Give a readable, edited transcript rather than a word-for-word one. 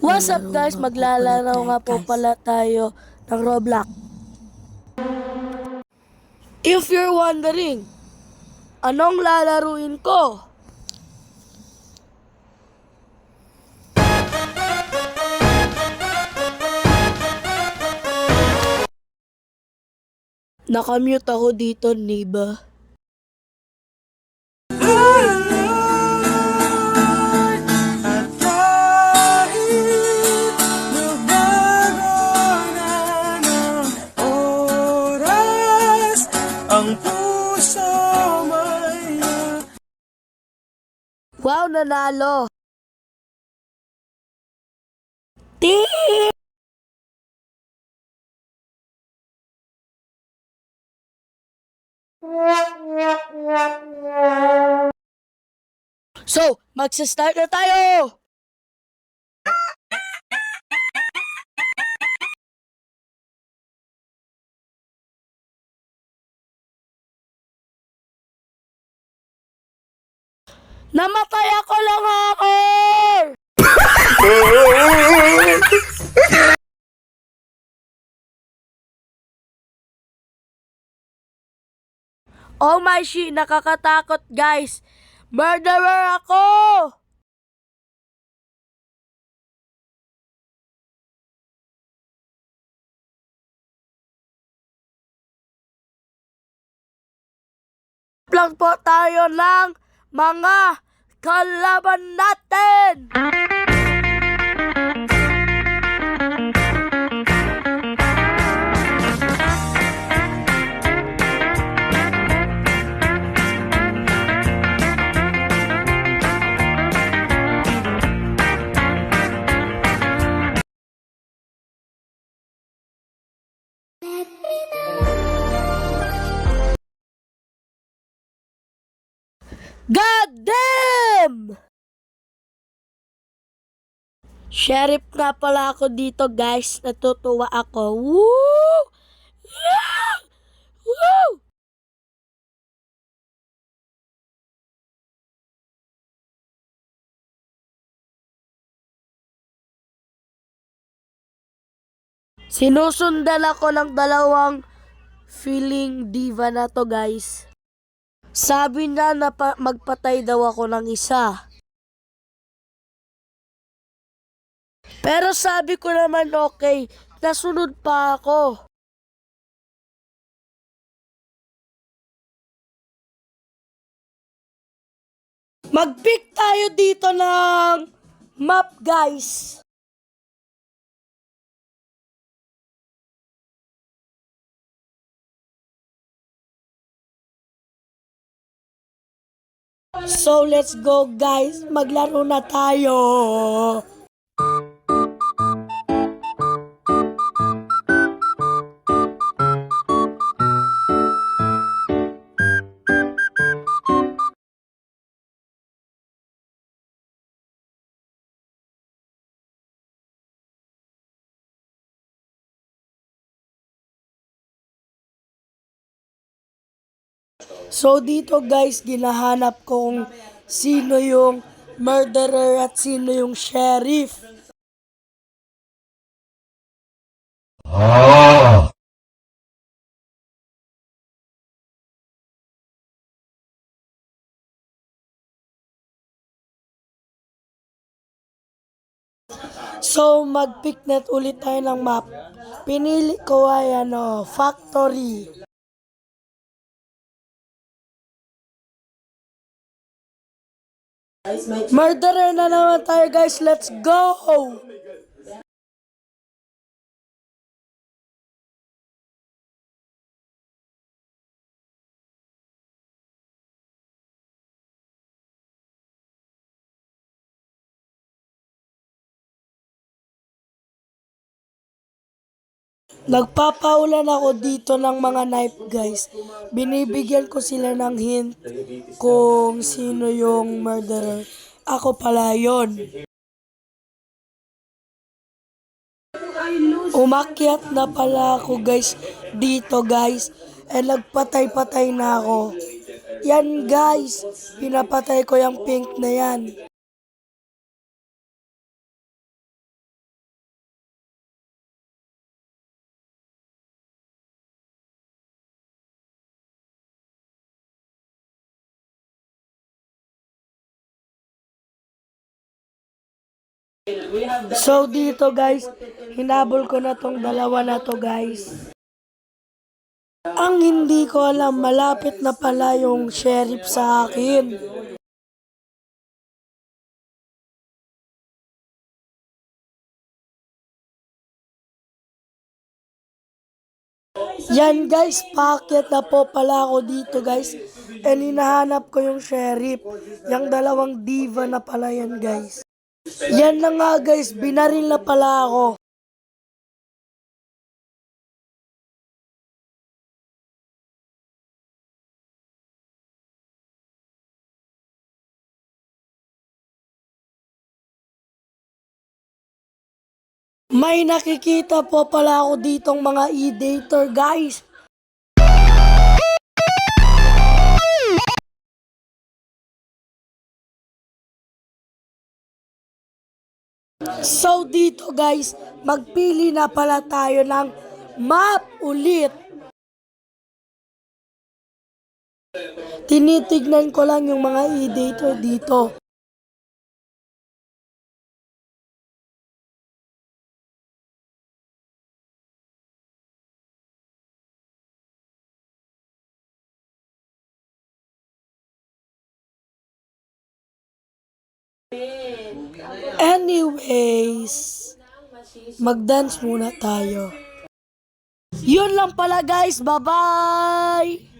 What's up guys? Maglalaro Maglalaro nga po guys. pala tayo ng Roblox. If you're wondering, anong lalaruin ko? Nakamute ako dito, neighbor. At kahit magbago na ng oras, ang puso may Wow, nanalo! Team! So, magsa-start na tayo! Namatay ako lang ako! Oh my shit, nakakatakot guys! Murderer ako! Lang po tayo ng mga kalaban natin! God damn! Sheriff nga pala ako dito guys. Natutuwa ako. Woo! Yeah! Woo! Sinusundan ako ng dalawang feeling diva na to guys. Sabi niya na magpatay daw ako ng isa. Pero sabi ko naman okay, nasunod pa ako. Mag-pick tayo dito ng map guys. So let's go guys, maglaro na tayo. So dito guys, ginahanap kong sino yung murderer at sino yung sheriff. So mag-pick net ulit tayo ng map. Pinili ko ay factory. Murderer na naman tayo guys, let's go! Nagpapaulan ako dito ng mga knife guys. Binibigyan ko sila ng hint kung sino yung murderer. Ako pala yun. Umakyat na pala ako guys dito guys. Nagpatay-patay na ako. Yan guys, pinapatay ko yung pink na yan. So dito guys, hinabol ko na tong dalawa na to guys. Ang hindi ko alam, malapit na pala yung sheriff sa akin. Yan guys, packet na po pala ako dito guys. And hinahanap ko yung sheriff. Yung dalawang diva na pala yan guys. Yan na nga guys, binaril na pala ako. May nakikita po pala ako ditong mga e-dater guys. So dito guys, magpili na pala tayo ng map ulit. Tinitignan ko lang yung mga e-dater dito. Anyways, mag-dance muna tayo. Yun lang pala guys, bye-bye!